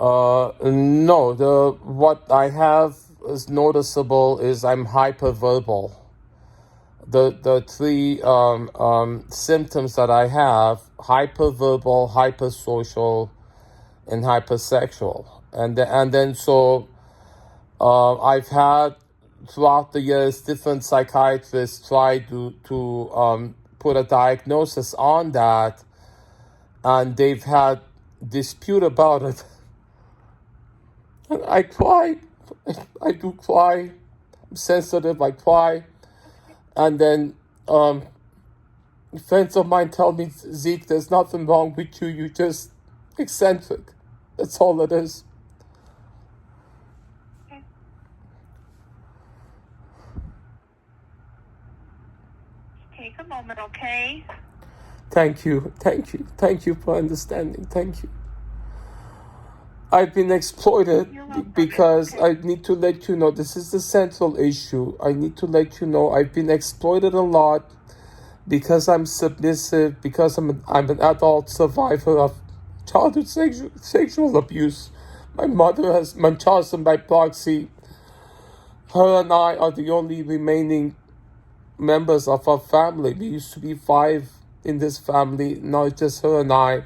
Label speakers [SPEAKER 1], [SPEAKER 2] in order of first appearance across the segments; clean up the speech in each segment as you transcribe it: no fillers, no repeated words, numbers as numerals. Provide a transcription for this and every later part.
[SPEAKER 1] No, what I have is noticeable is I'm hyperverbal. The three symptoms that I have: hyperverbal, hypersocial, and hypersexual. And then so I've had throughout the years different psychiatrists try to put a diagnosis on that, and they've had dispute about it. And I cry. I do cry. I'm sensitive. I cry. And then friends of mine tell me, Zeke, there's nothing wrong with you. You're just eccentric. That's all it is.
[SPEAKER 2] Take a moment, okay?
[SPEAKER 1] Thank you. Thank you. Thank you for understanding. Thank you. I've been exploited because I need to let you know this is the central issue. I need to let you know I've been exploited a lot because I'm submissive, because I'm an adult survivor of childhood sexual abuse. My mother has Munchausen by proxy. Her and I are the only remaining members of our family. We used to be 5 in this family. Now it's just her and I.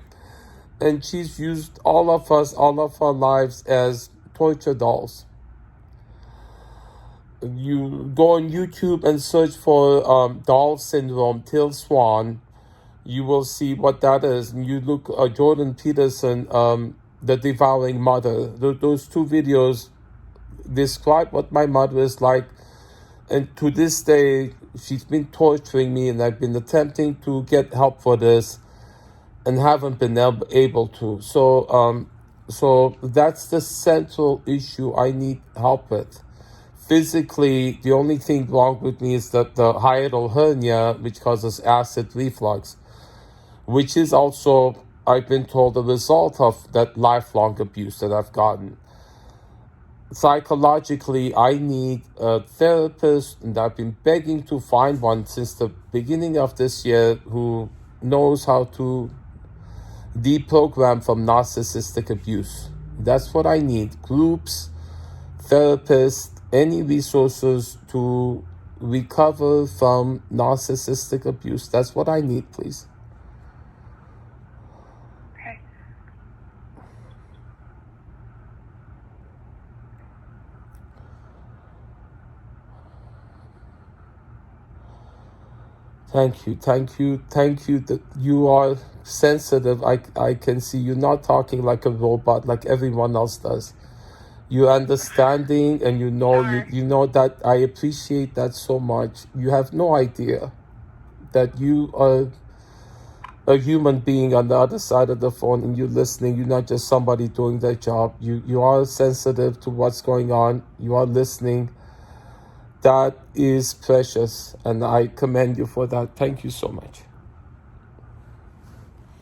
[SPEAKER 1] And she's used all of us, all of our lives as torture dolls. You go on YouTube and search for doll syndrome, Till Swan. You will see what that is. And you look Jordan Peterson, The Devouring Mother. Those 2 videos describe what my mother is like. And to this day, she's been torturing me, and I've been attempting to get help for this and haven't been able to. So that's the central issue I need help with. Physically, the only thing wrong with me is that the hiatal hernia, which causes acid reflux, which is also, I've been told, the result of that lifelong abuse that I've gotten. Psychologically, I need a therapist, and I've been begging to find one since the beginning of this year who knows how to deprogram from narcissistic abuse. That's what I need. Groups, therapists, any resources to recover from narcissistic abuse. That's what I need, please.
[SPEAKER 2] Okay.
[SPEAKER 1] Thank you that you are sensitive. I can see you're not talking like a robot like everyone else does. You're understanding, and you know that I appreciate that so much. You have no idea that you are a human being on the other side of the phone, and you're listening. You're not just somebody doing their job. You are sensitive to what's going on. You are listening. That is precious, and I commend you for that. Thank you so much.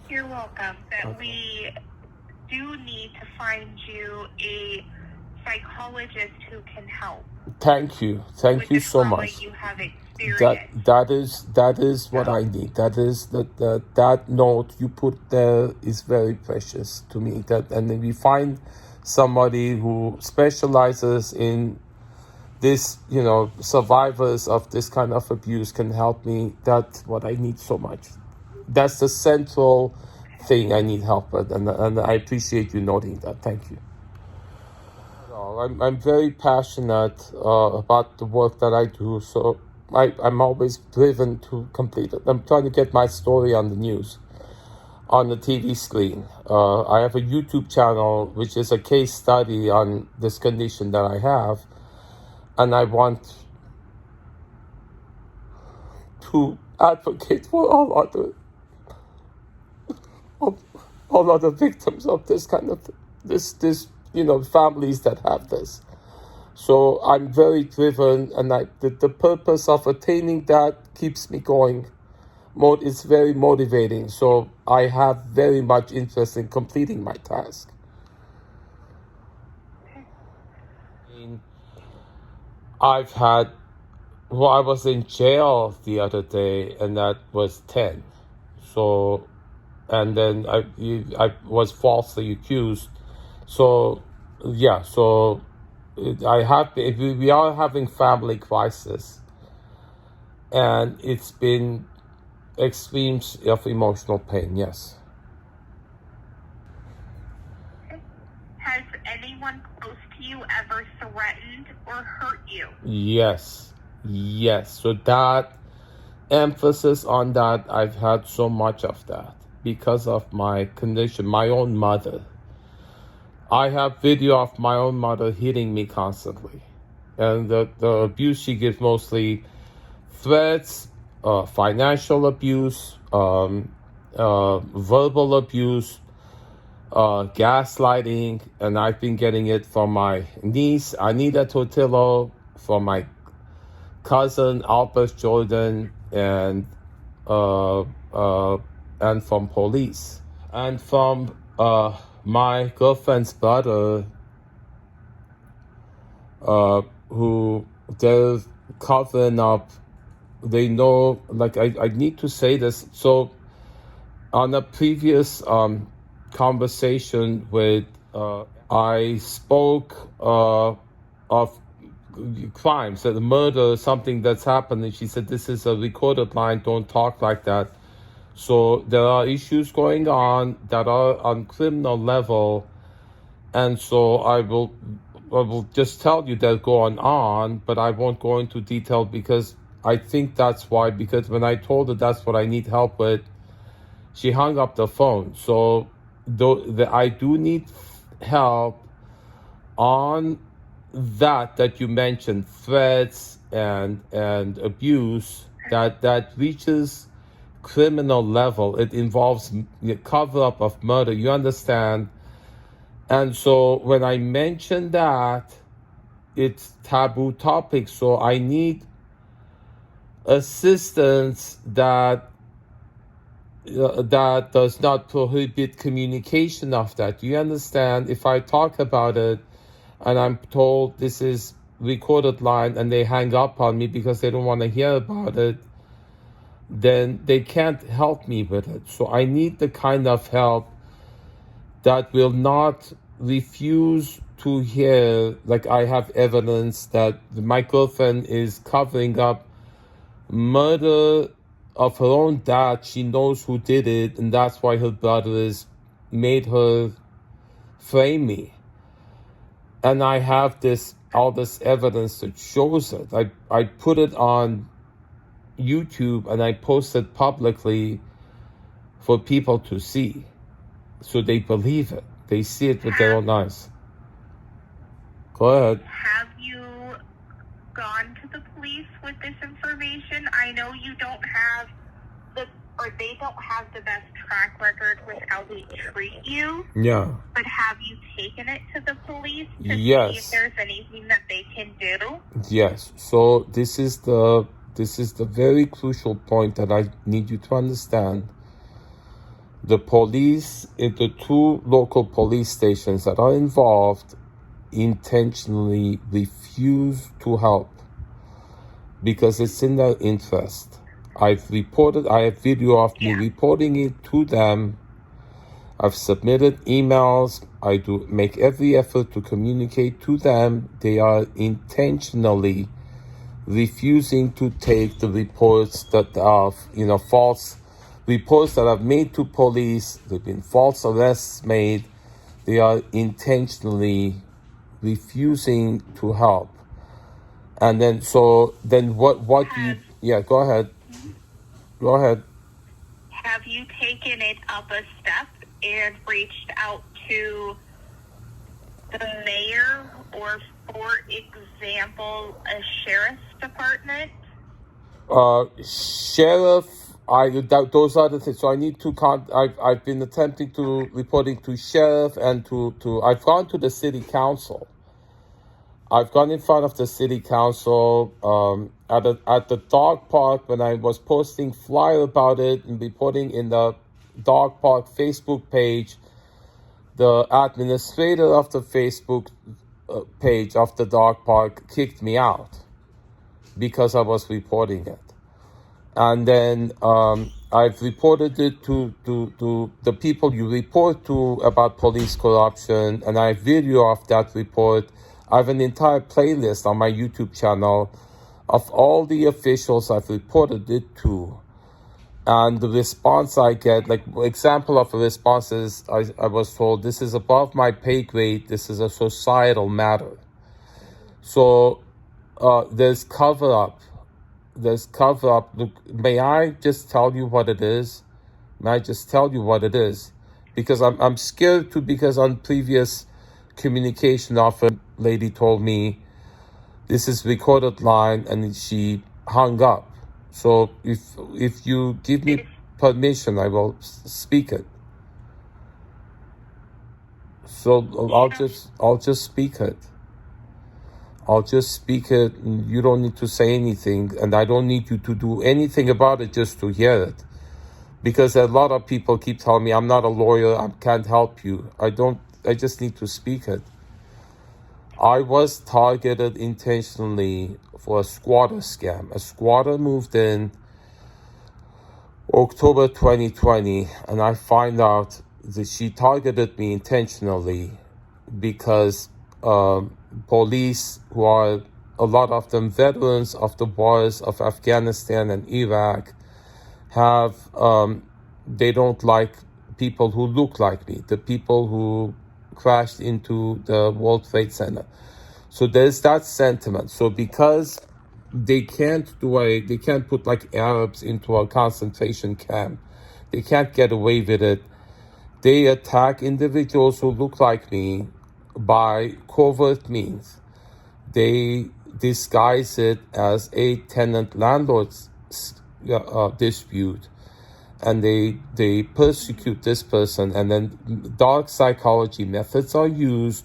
[SPEAKER 2] You're welcome. That we do need to find you a psychologist who can help.
[SPEAKER 1] Thank you so much.
[SPEAKER 2] You have experienced.
[SPEAKER 1] That is what I need. That is that note you put there is very precious to me. And then we find somebody who specializes in this, survivors of this kind of abuse can help me. That's what I need so much. That's the central thing I need help with, and I appreciate you noting that. Thank you. I'm very passionate about the work that I do, so I'm always driven to complete it. I'm trying to get my story on the news, on the TV screen. I have a YouTube channel, which is a case study on this condition that I have, and I want to advocate for all other victims of this kind of this families that have this. So I'm very driven, and the purpose of attaining that keeps me going. It's very motivating. So I have very much interest in completing my task. I was in jail the other day, and that was 10. So, and then I was falsely accused. So, yeah, so we are having family crisis, and it's been extremes of emotional pain, yes.
[SPEAKER 2] Has anyone close to you ever threatened or hurt you?
[SPEAKER 1] Yes. So that emphasis on that, I've had so much of that because of my condition, my own mother. I have video of my own mother hitting me constantly. And the abuse she gives, mostly threats, financial abuse, verbal abuse, gaslighting, and I've been getting it from my niece, Anita Tortillo, from my cousin, Albert Jordan, and from police. And from my girlfriend's brother, who they're covering up. They know, like, I need to say this. So on a previous conversation with, I spoke of crimes, that murder, something that's happened, and she said, this is a recorded line, don't talk like that. So there are issues going on that are on criminal level, and so I will just tell you they're going on, but I won't go into detail because I think that's why, because when I told her that's what I need help with, she hung up the phone. So I do need help on that you mentioned, threats and abuse that reaches criminal level. It involves cover up of murder, you understand? And so when I mention that, it's taboo topic. So I need assistance that does not prohibit communication of that. You understand? If I talk about it and I'm told this is recorded line and they hang up on me because they don't want to hear about it, then they can't help me with it. So I need the kind of help that will not refuse to hear, like I have evidence that my girlfriend is covering up murder of her own dad. She knows who did it, and that's why her brother has made her frame me. And I have all this evidence that shows it. I put it on YouTube and I post it publicly for people to see, so they believe it. They see it with their own eyes. Go ahead.
[SPEAKER 2] Have you gone to the police with this information? I know you don't have they don't have the best track record with how they treat you.
[SPEAKER 1] Yeah.
[SPEAKER 2] But have you taken it to the police to
[SPEAKER 1] Yes.
[SPEAKER 2] see if there's anything that they can do?
[SPEAKER 1] Yes. So this is the very crucial point that I need you to understand. The police, the two local police stations that are involved, intentionally refuse to help because it's in their interest. I have video of me reporting it to them. I've submitted emails. I do make every effort to communicate to them. They are intentionally refusing to take the reports that are, false reports that I've made to police. There've been false arrests made. They are intentionally refusing to help. And then what you go ahead. Go ahead.
[SPEAKER 2] Have you taken it up a step and reached out to the mayor or, for example, a sheriff's department?
[SPEAKER 1] Sheriff, those are the things. So I need to I've been attempting to reporting to sheriff and to I've gone to the city council. I've gone in front of the city council at the dog park when I was posting flyer about it and reporting in the dog park Facebook page. The administrator of the Facebook page of the dog park kicked me out because I was reporting it. And then I've reported it to the people you report to about police corruption, and I have video of that report. I have an entire playlist on my YouTube channel of all the officials I've reported it to. And the response I get, like example of a response is, I was told, this is above my pay grade, this is a societal matter. So there's cover up. There's cover up. Look, may I just tell you what it is? May I just tell you what it is? Because I'm scared to, because on previous communication often lady told me this is recorded line and she hung up. So if you give me permission, I will speak it. So I'll just speak it. I'll just speak it. And you don't need to say anything, and I don't need you to do anything about it just to hear it. Because a lot of people keep telling me I'm not a lawyer, I can't help you. I just need to speak it. I was targeted intentionally for a squatter scam. A squatter moved in October 2020, and I find out that she targeted me intentionally because police, who are a lot of them veterans of the wars of Afghanistan and Iraq, have they don't like people who look like me, the people who crashed into the World Trade Center. So there's that sentiment. So because they can't put like Arabs into a concentration camp, they can't get away with it. They attack individuals who look like me by covert means. They disguise it as a tenant-landlord dispute, and they persecute this person, and then dark psychology methods are used.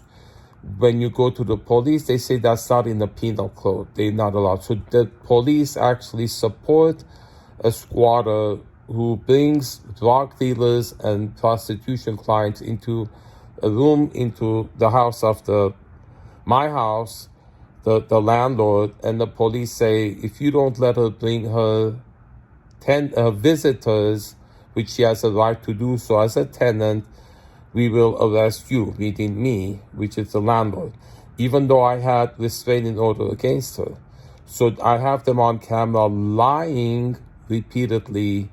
[SPEAKER 1] When you go to the police, they say that's not in the penal code. They're not allowed. So the police actually support a squatter who brings drug dealers and prostitution clients into a room, into the house of my house, the landlord, and the police say, if you don't let her bring her visitors, which she has a right to do so as a tenant, we will arrest you, meaning me, which is the landlord, even though I had restraining order against her. So I have them on camera lying repeatedly,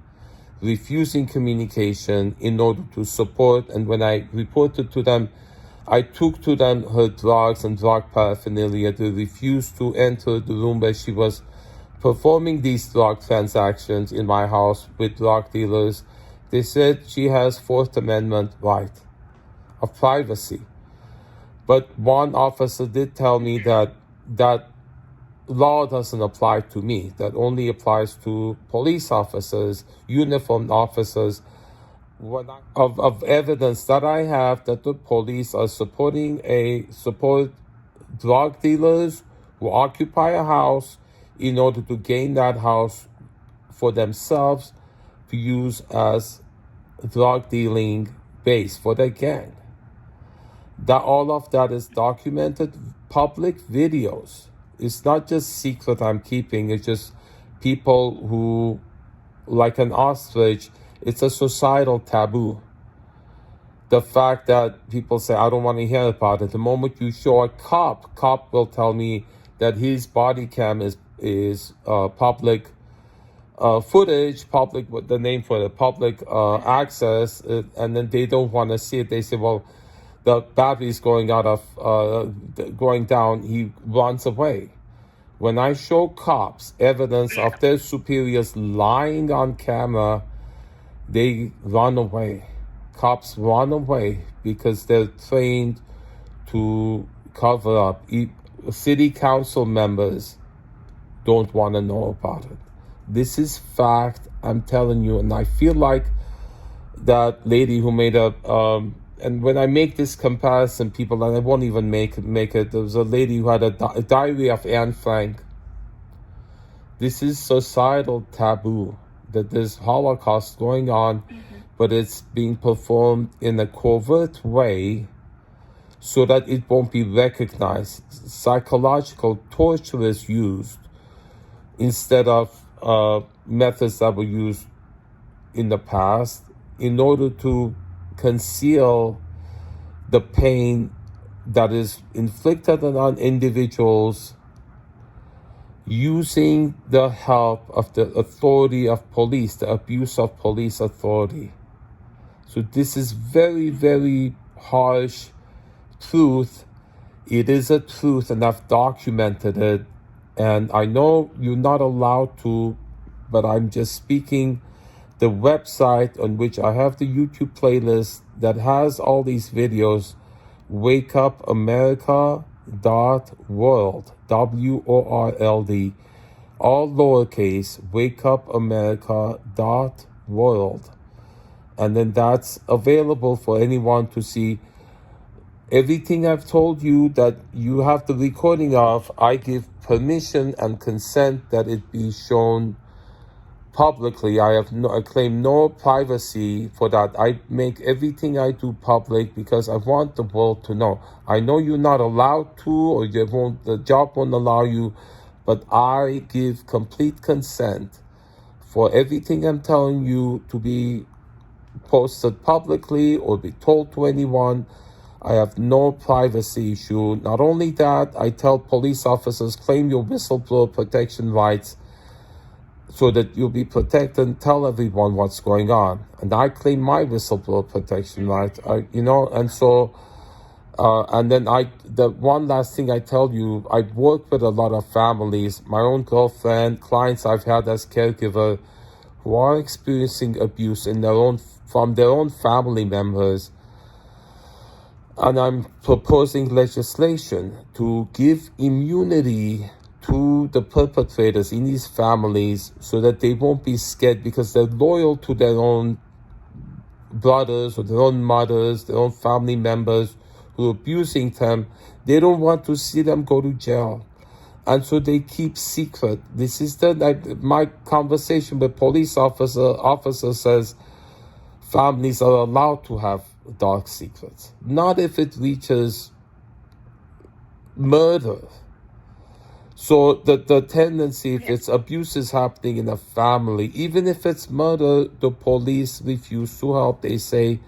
[SPEAKER 1] refusing communication in order to support. And when I reported to them, I took to them her drugs and drug paraphernalia. They refused to enter the room where she was performing these drug transactions in my house with drug dealers. They said she has Fourth Amendment right of privacy. But one officer did tell me that law doesn't apply to me. That only applies to police officers, uniformed officers. Of evidence that I have that the police are support drug dealers who occupy a house in order to gain that house for themselves to use as drug dealing base for their gang. That all of that is documented, public videos. It's not just secret I'm keeping, it's just people who, like an ostrich, it's a societal taboo. The fact that people say, I don't want to hear about it. The moment you show a cop will tell me that his body cam is public footage, public, what the name for it, public access, and then they don't want to see it. They say, well, the battery's going down, he runs away. When I show cops evidence of their superiors lying on camera, they run away. Cops run away because they're trained to cover up. City council members don't want to know about it. This is fact, I'm telling you, and I feel like that lady who made and when I make this comparison, people, and I won't even make it, there was a lady who had a diary of Anne Frank. This is societal taboo, that there's Holocaust going on, but it's being performed in a covert way so that it won't be recognized. Psychological torture is used instead of methods that were used in the past in order to conceal the pain that is inflicted on individuals using the help of the authority of police, the abuse of police authority. So this is very, very harsh truth. It is a truth, and I've documented it. And I know you're not allowed to, but I'm just speaking the website on which I have the YouTube playlist that has all these videos, wakeupamerica.world, WORLD, all lowercase, wakeupamerica.world. And then that's available for anyone to see. Everything I've told you that you have the recording of, I give permission and consent that it be shown publicly. I claim no privacy for that. I make everything I do public because I want the world to know. I know you're not allowed to, or the job won't allow you, but I give complete consent for everything I'm telling you to be posted publicly or be told to anyone. I have no privacy issue. Not only that, I tell police officers, claim your whistleblower protection rights so that you'll be protected and tell everyone what's going on. And I claim my whistleblower protection rights, and so, and then the one last thing I tell you, I work with a lot of families, my own girlfriend, clients I've had as caregiver who are experiencing abuse from their own family members. And I'm proposing legislation to give immunity to the perpetrators in these families so that they won't be scared because they're loyal to their own brothers or their own mothers, their own family members who are abusing them. They don't want to see them go to jail. And so they keep secret. This is my conversation with police officer says families are allowed to have dark secrets. Not if it reaches murder. So the tendency, if it's abuse is happening in a family, even if it's murder, the police refuse to help. They say,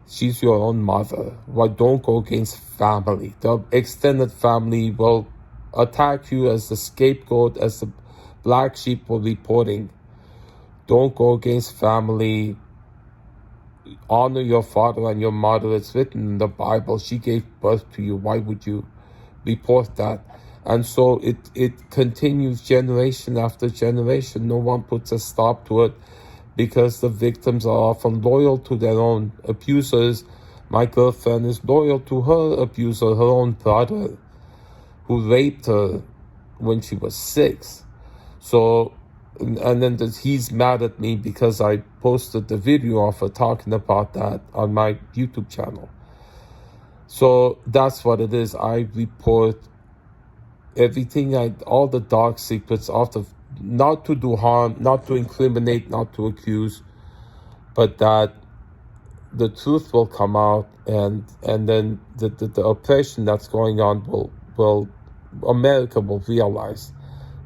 [SPEAKER 1] she's your own mother. Why don't go against family? The extended family will attack you as the scapegoat, as the black sheep were reporting. Don't go against family. Honor your father and your mother. It's written in the Bible. She gave birth to you. Why would you report that? And so it continues generation after generation. No one puts a stop to it because the victims are often loyal to their own abusers. My girlfriend is loyal to her abuser, her own brother, who raped her when she was 6. So, and then he's mad at me because I posted the video of her talking about that on my YouTube channel. So that's what it is. I report everything, all the dark secrets, not to do harm, not to incriminate, not to accuse, but that the truth will come out, and then the oppression that's going on will America will realize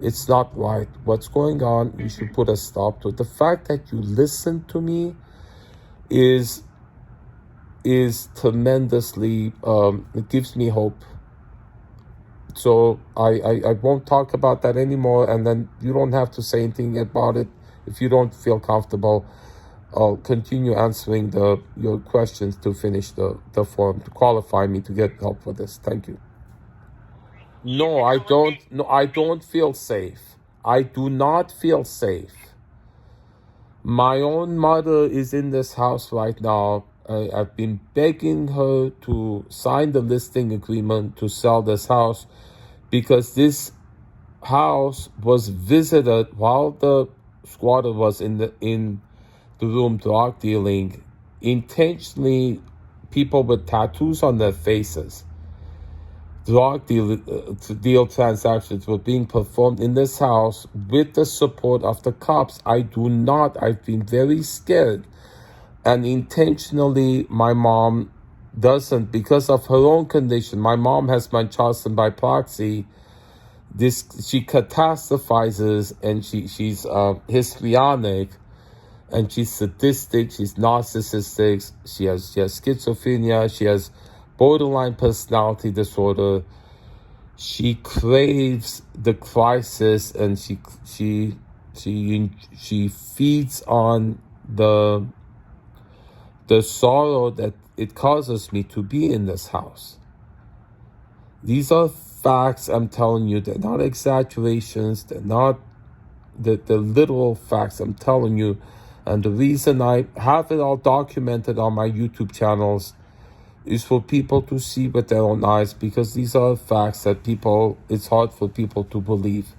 [SPEAKER 1] it's not right. What's going on, we should put a stop to it. The fact that you listen to me is tremendously, it gives me hope. So I won't talk about that anymore, and then you don't have to say anything about it if you don't feel comfortable. I'll continue answering your questions to finish the form, to qualify me to get help for this. Thank you. No, I don't. No, I don't feel safe. I do not feel safe. My own mother is in this house right now. I've been begging her to sign the listing agreement to sell this house because this house was visited while the squatter was in the room drug dealing. Intentionally, people with tattoos on their faces. Drug deal transactions were being performed in this house with the support of the cops. I've been very scared. And intentionally, my mom doesn't, because of her own condition. My mom has Munchausen by proxy. She catastrophizes, and she's histrionic. and she's sadistic, she's narcissistic, she has schizophrenia, she has borderline personality disorder. She craves the crisis, and she feeds on the sorrow that it causes me to be in this house. These are facts I'm telling you. They're not exaggerations. They're not the literal facts I'm telling you. And the reason I have it all documented on my YouTube channels is for people to see with their own eyes, because these are facts that it's hard for people to believe.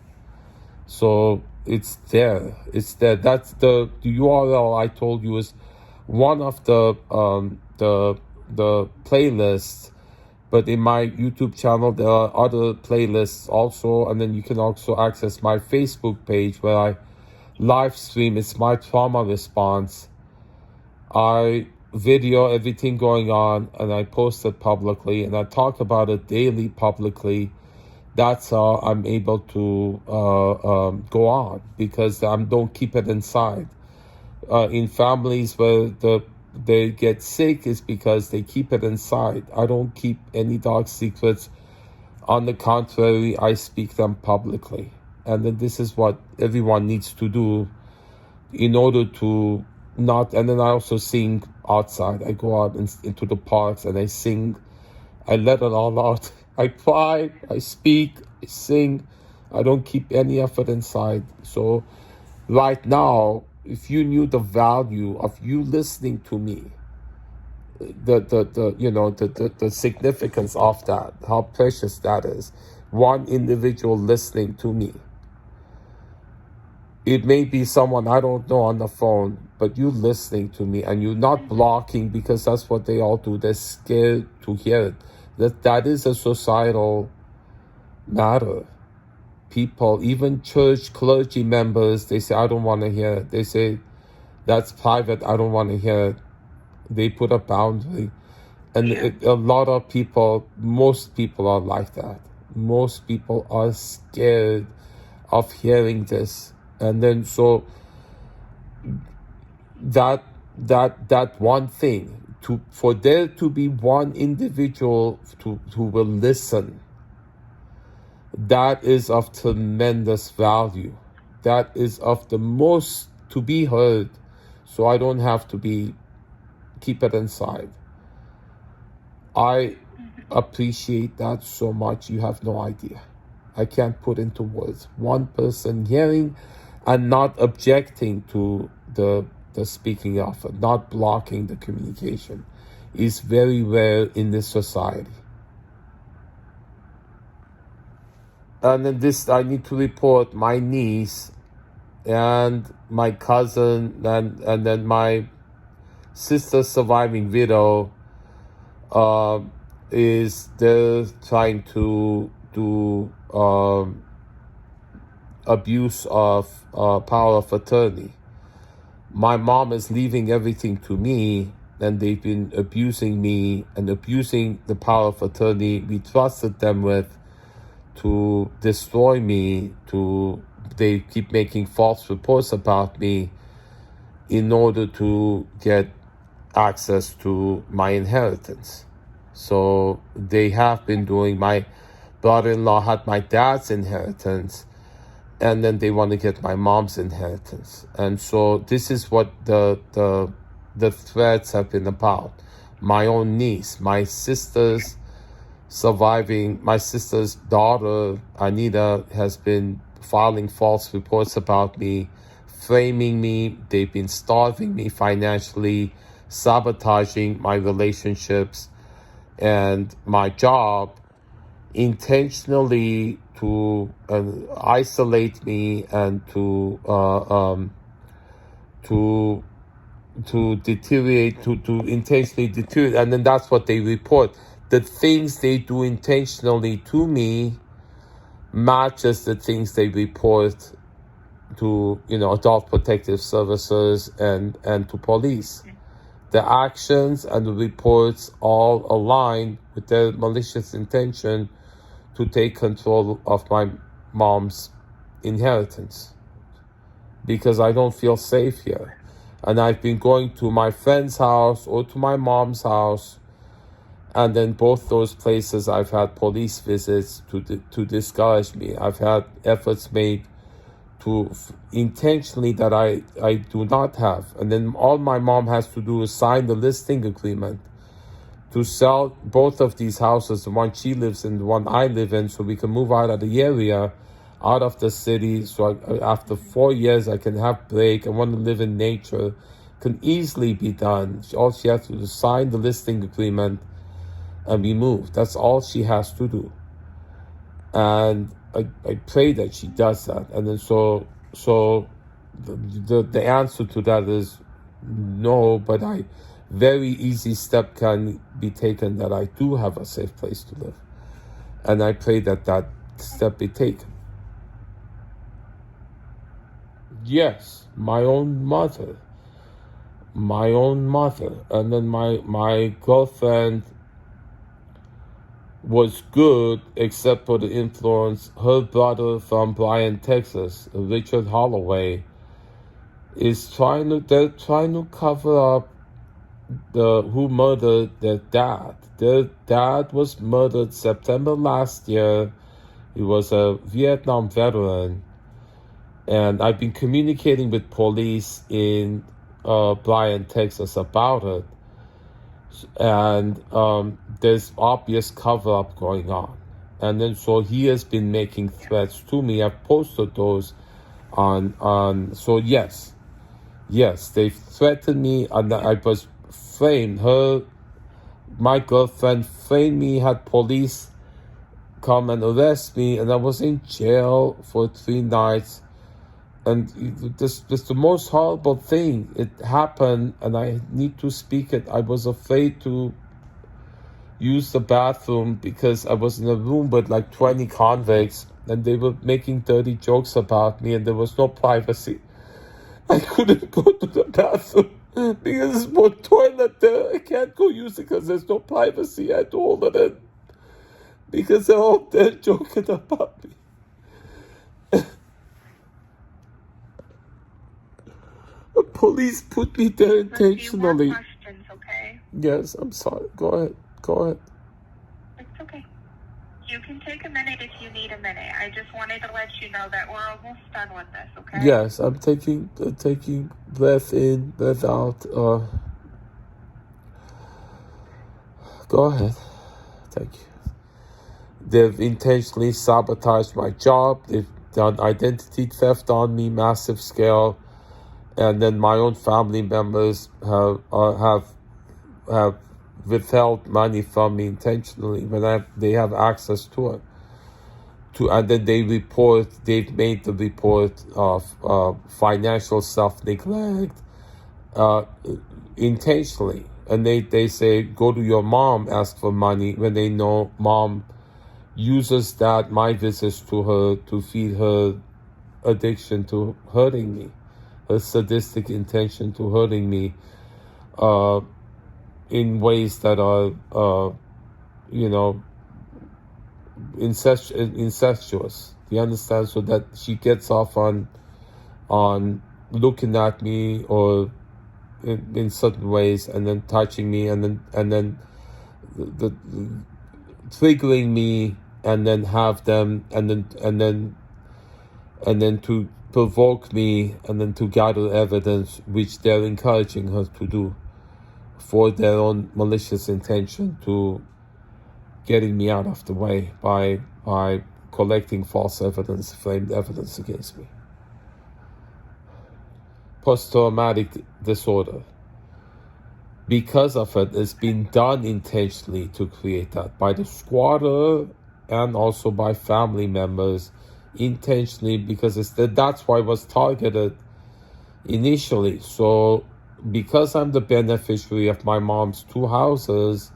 [SPEAKER 1] So it's there. That's the URL I told you is one of the playlists, but in my YouTube channel there are other playlists also, and then you can also access my Facebook page where I live stream. It's my trauma response. I video everything going on and I post it publicly, and I talk about it daily publicly. That's how I'm able to go on, because I don't keep it inside. In families where they get sick is because they keep it inside. I don't keep any dark secrets. On the contrary, I speak them publicly. And then this is what everyone needs to do in order to not. And then I also sing outside. I go out into the parks and I sing. I let it all out. I cry, I speak, I sing. I don't keep any of it inside. So right now, if you knew the value of you listening to me, the significance of that, how precious that is. One individual listening to me. It may be someone I don't know on the phone, but you listening to me, and you're not blocking, because that's what they all do. They're scared to hear it. That is a societal matter. People, even church clergy members, they say, I don't want to hear it. They say, that's private, I don't want to hear it. They put a boundary. And a lot of people, most people are like that. Most people are scared of hearing this. And then so that one thing, for there to be one individual who will listen, that is of tremendous value. That is of the most to be heard. So I don't have to keep it inside. I appreciate that so much. You have no idea. I can't put into words. One person hearing and not objecting to the speaking of it, not blocking the communication, is very rare in this society. And then I need to report my niece and my cousin and then my sister's surviving widow is they're trying to do abuse of power of attorney. My mom is leaving everything to me, and they've been abusing me and abusing the power of attorney we trusted them with to destroy me. They keep making false reports about me in order to get access to my inheritance. So they have been doing. My brother-in-law had my dad's inheritance, and then they want to get my mom's inheritance. And so this is what the threats have been about. My own niece, my sister's daughter, Anita, has been filing false reports about me, framing me. They've been starving me financially, sabotaging my relationships and my job, intentionally to isolate me and to deteriorate, to intentionally deteriorate. And then that's what they report. The things they do intentionally to me matches the things they report to, Adult Protective Services and to police. The actions and the reports all align with their malicious intention to take control of my mom's inheritance, because I don't feel safe here. And I've been going to my friend's house or to my mom's house. And then both those places I've had police visits to discourage me. I've had efforts made to intentionally that I do not have. And then all my mom has to do is sign the listing agreement to sell both of these houses, the one she lives in, the one I live in, so we can move out of the area, out of the city. So after 4 years, I can have break. I want to live in nature. Can easily be done. All she has to do is sign the listing agreement and we move. That's all she has to do. And I pray that she does that. And then so the answer to that is no, but very easy step can be taken that I do have a safe place to live. And I pray that that step be taken. Yes, my own mother. And then my girlfriend was good except for the influence. Her brother from Bryan, Texas, Richard Holloway, they're trying to cover up who murdered their dad. Their dad was murdered September last year. He was a Vietnam veteran. And I've been communicating with police in Bryan, Texas about it. And there's obvious cover-up going on. And then so he has been making threats to me. I've posted those on so yes, they've threatened me, and I was framed. My girlfriend framed me, had police come and arrest me, and I was in jail for 3 nights. And this the most horrible thing. It happened, and I need to speak it. I was afraid to use the bathroom because I was in a room with like 20 convicts, and they were making dirty jokes about me, and there was no privacy. I couldn't go to the bathroom because there's no toilet there. I can't go use it because there's no privacy. I had to hold it in because they're all there joking about me. The police put me there intentionally.
[SPEAKER 2] A few more questions, okay?
[SPEAKER 1] Yes, I'm sorry. Go ahead.
[SPEAKER 2] It's okay. You can take a minute if you need a minute. I just wanted to let you know that we're almost done with this, okay?
[SPEAKER 1] Yes, I'm taking breath in, breath out. Go ahead. Thank you. They've intentionally sabotaged my job. They've done identity theft on me, massive scale. And then my own family members have withheld money from me intentionally when they have access to it. And then they've made the report of financial self-neglect intentionally. And they say, go to your mom, ask for money, when they know mom uses my visits to her to feed her addiction to hurting me. A sadistic intention to hurting me in ways that are, incestuous. Do you understand? So that she gets off on looking at me or in certain ways, and then touching me, and then the triggering me, and then have them, and then to provoke me, and then to gather evidence, which they're encouraging her to do for their own malicious intention to getting me out of the way by collecting false evidence, framed evidence against me. Post-traumatic disorder. Because of it, it's been done intentionally to create that by the squatter and also by family members intentionally, because that's why it was targeted initially. So because I'm the beneficiary of my mom's 2 houses,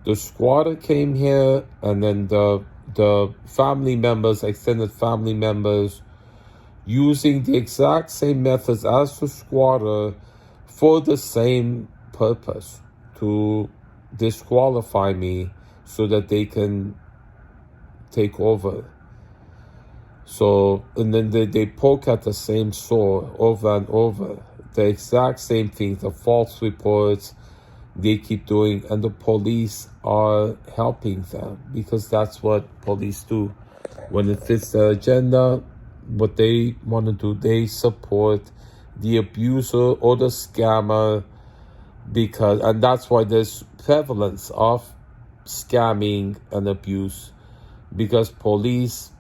[SPEAKER 1] the squatter came here, and then the family members, extended family members, using the exact same methods as the squatter for the same purpose, to disqualify me so that they can take over. So, and then they poke at the same sore over and over. the exact same thing, the false reports they keep doing, and the police are helping them because that's what police do. When it fits their agenda, what they want to do, they support the abuser or the scammer, and that's why there's prevalence of scamming and abuse, because police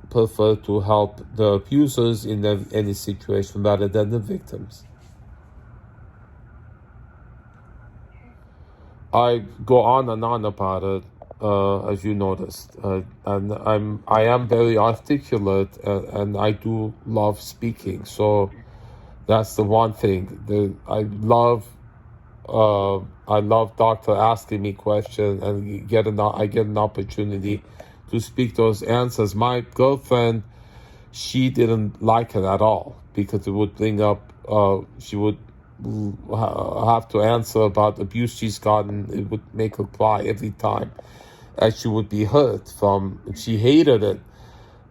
[SPEAKER 1] prefer to help the abusers in any situation rather than the victims. I go on and on about it, as you noticed, and I am very articulate, and I do love speaking. So that's the one thing. I love doctor asking me questions, and I get an opportunity to speak those answers. My girlfriend, she didn't like it at all because it would bring up, she would have to answer about abuse she's gotten. It would make her cry every time, and she would be hurt she hated it.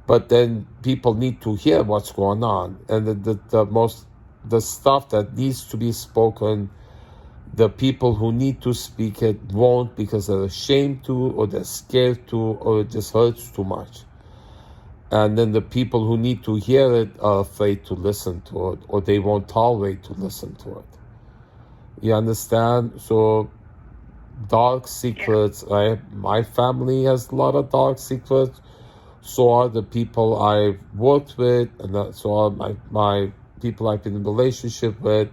[SPEAKER 1] But then people need to hear what's going on, and the stuff that needs to be spoken, the people who need to speak it won't because they're ashamed to, or they're scared to, or it just hurts too much. And then the people who need to hear it are afraid to listen to it, or they won't tolerate to listen to it. You understand? So, dark secrets. My family has a lot of dark secrets. So are the people I've worked with, and so are my people I've been in relationship with.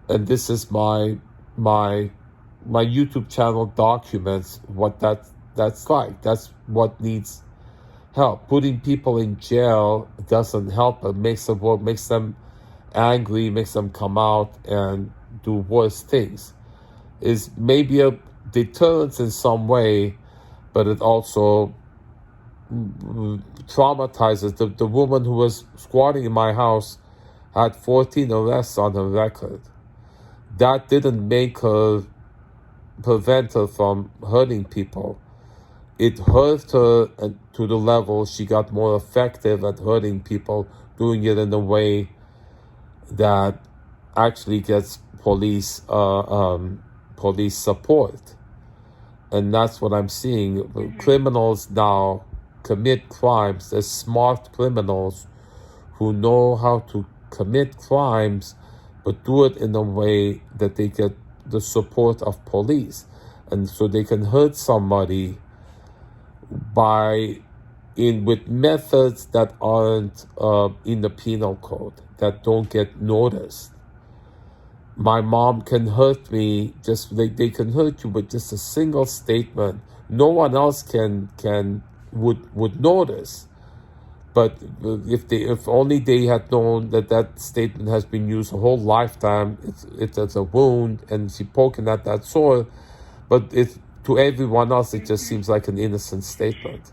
[SPEAKER 1] And this is my YouTube channel documents what that's like. That's what needs help. Putting people in jail doesn't help. It makes them angry, makes them come out and do worse things. Is maybe a deterrence in some way, but it also traumatizes. The woman who was squatting in my house had 14 arrests on her record. That didn't prevent her from hurting people. It hurt her to the level she got more effective at hurting people, doing it in a way that actually gets police support. And that's what I'm seeing. Criminals now commit crimes. There's smart criminals who know how to commit crimes, but do it in a way that they get the support of police. And so they can hurt somebody with methods that aren't in the penal code, that don't get noticed. My mom can hurt me, they can hurt you with just a single statement. No one else would notice. But if only they had known that statement has been used a whole lifetime, it's as a wound, and she poking at that sore. But to everyone else, it just seems like an innocent statement.